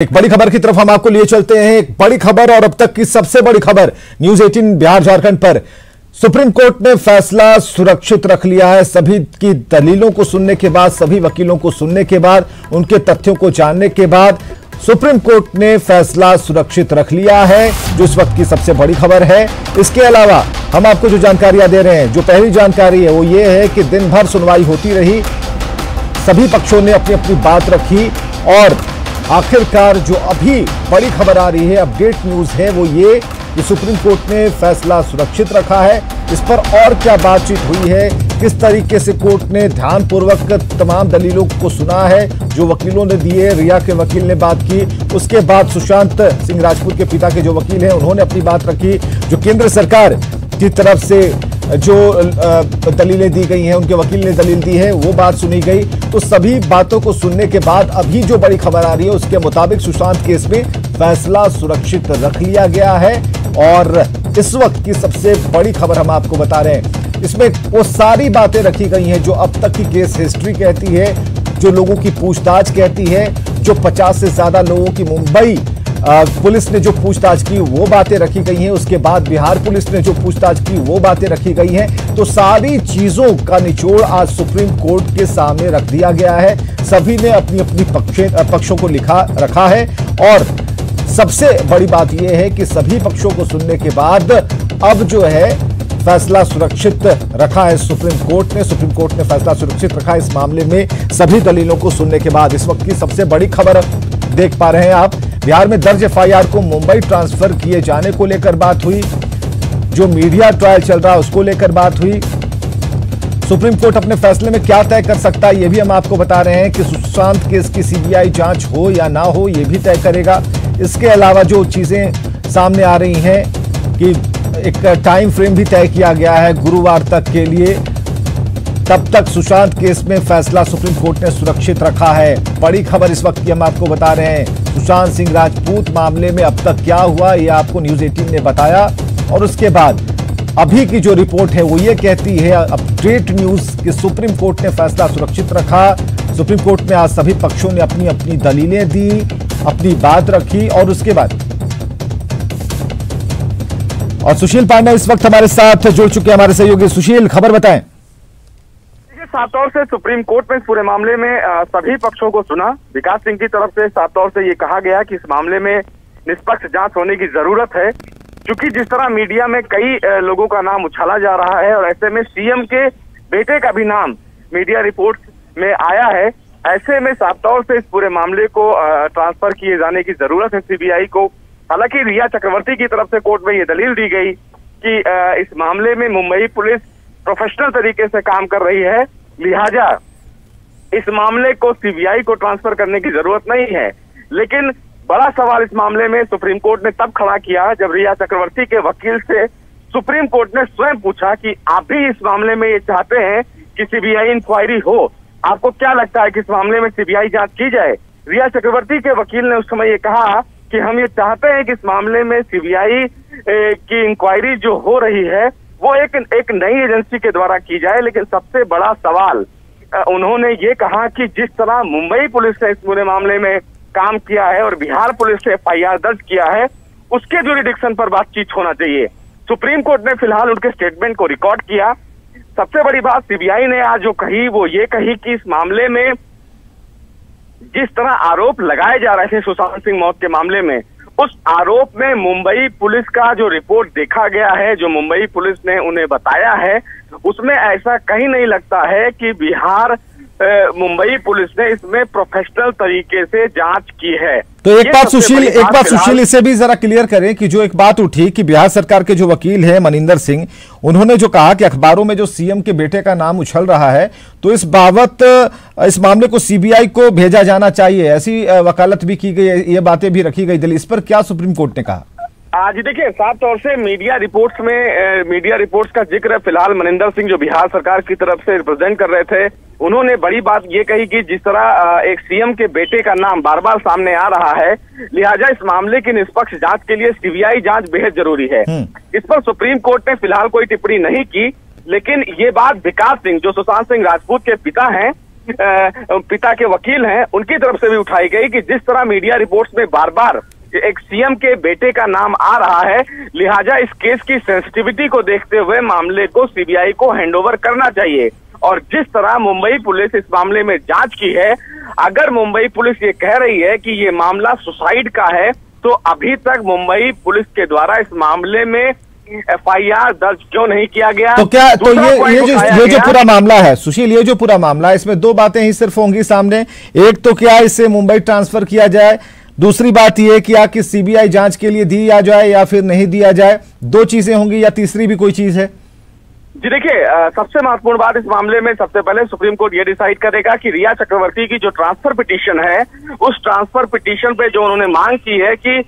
एक बड़ी खबर की तरफ हम आपको लिए चलते हैं। एक बड़ी खबर और अब तक की सबसे बड़ी खबर न्यूज 18 बिहार झारखंड पर। सुप्रीम कोर्ट ने फैसला सुरक्षित रख लिया है। सभी की दलीलों को सुनने के बाद, सभी वकीलों को सुनने के बाद, उनके तथ्यों को जानने के बाद सुप्रीम कोर्ट ने फैसला सुरक्षित रख लिया है, जो इस वक्त की सबसे बड़ी खबर है। इसके अलावा हम आपको जो जानकारियां दे रहे हैं, जो पहली जानकारी है वो ये है कि दिन भर सुनवाई होती रही, सभी पक्षों ने अपनी अपनी बात रखी और आखिरकार जो अभी बड़ी खबर आ रही है, अपडेट न्यूज है, वो ये कि सुप्रीम कोर्ट ने फैसला सुरक्षित रखा है। इस पर और क्या बातचीत हुई है, किस तरीके से कोर्ट ने ध्यानपूर्वक तमाम दलीलों को सुना है, जो वकीलों ने दिए, रिया के वकील ने बात की, उसके बाद सुशांत सिंह राजपूत के पिता के जो वकील हैं उन्होंने अपनी बात रखी, जो केंद्र सरकार की तरफ से जो दलीलें दी गई हैं, उनके वकील ने दलील दी है, वो बात सुनी गई। तो सभी बातों को सुनने के बाद अभी जो बड़ी खबर आ रही है उसके मुताबिक सुशांत केस में फैसला सुरक्षित रख लिया गया है। और इस वक्त की सबसे बड़ी खबर हम आपको बता रहे हैं, इसमें वो सारी बातें रखी गई हैं जो अब तक की केस हिस्ट्री कहती है, जो लोगों की पूछताछ कहती है, जो 50 से ज्यादा लोगों की मुंबई पुलिस ने जो पूछताछ की वो बातें रखी गई हैं। उसके बाद बिहार पुलिस ने जो पूछताछ की वो बातें रखी गई हैं। तो सारी चीजों का निचोड़ आज सुप्रीम कोर्ट के सामने रख दिया गया है। सभी ने अपनी अपनी पक्षों को रखा है और सबसे बड़ी बात यह है कि सभी पक्षों को सुनने के बाद अब जो है फैसला सुरक्षित रखा है सुप्रीम कोर्ट ने। सुप्रीम कोर्ट ने फैसला सुरक्षित रखा है इस मामले में सभी दलीलों को सुनने के बाद। इस वक्त की सबसे बड़ी खबर देख पा रहे हैं आप, बिहार में दर्ज एफआईआर को मुंबई ट्रांसफर किए जाने को लेकर बात हुई, जो मीडिया ट्रायल चल रहा है उसको लेकर बात हुई। सुप्रीम कोर्ट अपने फैसले में क्या तय कर सकता है ये भी हम आपको बता रहे हैं कि सुशांत केस की सीबीआई जांच हो या ना हो ये भी तय करेगा। इसके अलावा जो चीजें सामने आ रही हैं कि एक टाइम फ्रेम भी तय किया गया है गुरुवार तक के लिए, तब तक सुशांत केस में फैसला सुप्रीम कोर्ट ने सुरक्षित रखा है। बड़ी खबर इस वक्त की हम आपको बता रहे हैं, सुशांत सिंह राजपूत मामले में अब तक क्या हुआ ये आपको न्यूज 18 ने बताया। और उसके बाद अभी की जो रिपोर्ट है वो ये कहती है, अपडेट न्यूज, कि सुप्रीम कोर्ट ने फैसला सुरक्षित रखा। सुप्रीम कोर्ट में आज सभी पक्षों ने अपनी अपनी दलीलें दी, अपनी बात रखी और उसके बाद और सुशील पांडे इस वक्त हमारे साथ जुड़ चुके हैं, हमारे सहयोगी। सुशील, खबर बताएं। साफ तौर से सुप्रीम कोर्ट में इस पूरे मामले में सभी पक्षों को सुना। विकास सिंह की तरफ से साफ तौर से ये कहा गया कि इस मामले में निष्पक्ष जांच होने की जरूरत है, क्योंकि जिस तरह मीडिया में कई लोगों का नाम उछाला जा रहा है और ऐसे में सीएम के बेटे का भी नाम मीडिया रिपोर्ट में आया है, ऐसे में साफ तौर से इस पूरे मामले को ट्रांसफर किए जाने की जरूरत है सीबीआई को। हालांकि रिया चक्रवर्ती की तरफ से कोर्ट में ये दलील दी गई कि इस मामले में मुंबई पुलिस प्रोफेशनल तरीके से काम कर रही है, लिहाजा इस मामले को सीबीआई को ट्रांसफर करने की जरूरत नहीं है। लेकिन बड़ा सवाल इस मामले में सुप्रीम कोर्ट ने तब खड़ा किया जब रिया चक्रवर्ती के वकील से सुप्रीम कोर्ट ने स्वयं पूछा कि आप भी इस मामले में ये चाहते हैं कि सीबीआई इंक्वायरी हो, आपको क्या लगता है कि इस मामले में सीबीआई जांच की जाए। रिया चक्रवर्ती के वकील ने उस समय ये कहा कि हम ये चाहते हैं कि इस मामले में सीबीआई की इंक्वायरी जो हो रही है वो एक नई एजेंसी के द्वारा की जाए। लेकिन सबसे बड़ा सवाल उन्होंने ये कहा कि जिस तरह मुंबई पुलिस ने इस पूरे मामले में काम किया है और बिहार पुलिस ने एफआईआर दर्ज किया है, उसके जुरिडिक्शन पर बातचीत होना चाहिए। सुप्रीम कोर्ट ने फिलहाल उनके स्टेटमेंट को रिकॉर्ड किया। सबसे बड़ी बात सीबीआई ने आज जो कही वो ये कही कि इस मामले में जिस तरह आरोप लगाए जा रहे थे सुशांत सिंह मौत के मामले में, उस आरोप में मुंबई पुलिस का जो रिपोर्ट देखा गया है, जो मुंबई पुलिस ने उन्हें बताया है, उसमें ऐसा कहीं नहीं लगता है कि बिहार मुंबई पुलिस ने इसमें प्रोफेशनल तरीके से जांच की है। तो एक बात सुशील इसे भी जरा क्लियर करें कि जो एक बात उठी कि बिहार सरकार के जो वकील हैं मनिंदर सिंह, उन्होंने जो कहा कि अखबारों में जो सीएम के बेटे का नाम उछल रहा है तो इस बाबत इस मामले को सीबीआई को भेजा जाना चाहिए, ऐसी वकालत भी की गई, ये बातें भी रखी गई। इस पर क्या सुप्रीम कोर्ट ने कहा? आज देखिए, साफ तौर से मीडिया रिपोर्ट्स का जिक्र फिलहाल मनिंदर सिंह जो बिहार सरकार की तरफ से रिप्रेजेंट कर रहे थे, उन्होंने बड़ी बात ये कही कि जिस तरह एक सीएम के बेटे का नाम बार बार सामने आ रहा है, लिहाजा इस मामले की निष्पक्ष जांच के लिए सीबीआई जांच बेहद जरूरी है। इस पर सुप्रीम कोर्ट ने फिलहाल कोई टिप्पणी नहीं की, लेकिन ये बात विकास सिंह जो सुशांत सिंह राजपूत के पिता हैं, पिता के वकील हैं उनकी तरफ से भी उठाई गई कि जिस तरह मीडिया रिपोर्ट्स में बार बार एक सीएम के बेटे का नाम आ रहा है, लिहाजा इस केस की सेंसिटिविटी को देखते हुए मामले को सीबीआई को हैंडओवर करना चाहिए। और जिस तरह मुंबई पुलिस इस मामले में जांच की है, अगर मुंबई पुलिस ये कह रही है कि ये मामला सुसाइड का है, तो अभी तक मुंबई पुलिस के द्वारा इस मामले में एफआईआर दर्ज क्यों नहीं किया गया? तो क्या तो ये जो पूरा मामला है सुशील, ये जो पूरा मामला है, इसमें दो बातें ही सिर्फ होंगी सामने। एक तो क्या इसे मुंबई ट्रांसफर किया जाए, दूसरी बात यह कि कि सीबीआई जांच के लिए दिया जाए या फिर नहीं दिया जाए। दो चीजें होंगी या तीसरी भी कोई चीज है? जी देखिए, सबसे महत्वपूर्ण बात इस मामले में सबसे पहले सुप्रीम कोर्ट ये डिसाइड करेगा कि रिया चक्रवर्ती की जो ट्रांसफर पिटीशन है, उस ट्रांसफर पिटीशन पे जो उन्होंने मांग की है कि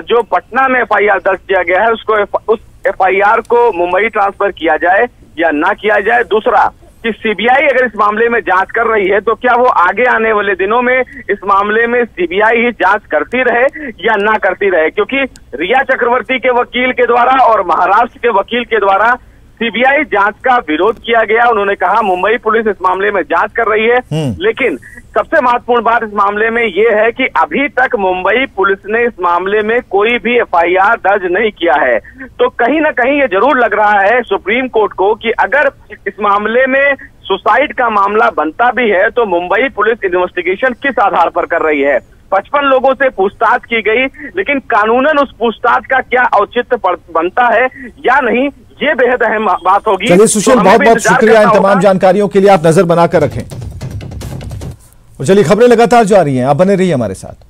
जो पटना में एफआईआर दर्ज किया गया है उस एफआईआर को मुंबई ट्रांसफर किया जाए या ना किया जाए। दूसरा कि सीबीआई अगर इस मामले में जांच कर रही है तो क्या वो आगे आने वाले दिनों में इस मामले में सीबीआई ही जांच करती रहे या ना करती रहे, क्योंकि रिया चक्रवर्ती के वकील के द्वारा और महाराष्ट्र के वकील के द्वारा सीबीआई जांच का विरोध किया गया। उन्होंने कहा मुंबई पुलिस इस मामले में जांच कर रही है, लेकिन सबसे महत्वपूर्ण बात इस मामले में यह है कि अभी तक मुंबई पुलिस ने इस मामले में कोई भी एफआईआर दर्ज नहीं किया है। तो कहीं ना कहीं ये जरूर लग रहा है सुप्रीम कोर्ट को कि अगर इस मामले में सुसाइड का मामला बनता भी है तो मुंबई पुलिस इन्वेस्टिगेशन किस आधार पर कर रही है। 55 लोगों से पूछताछ की गई, लेकिन कानूनन उस पूछताछ का क्या औचित्य बनता है या नहीं, ये बेहद अहम बात होगी। चलिए सुशील, बहुत बहुत शुक्रिया इन तमाम जानकारियों के लिए। आप नजर बनाकर रखें और चलिए खबरें लगातार जारी हैं, आप बने रहिए हमारे साथ।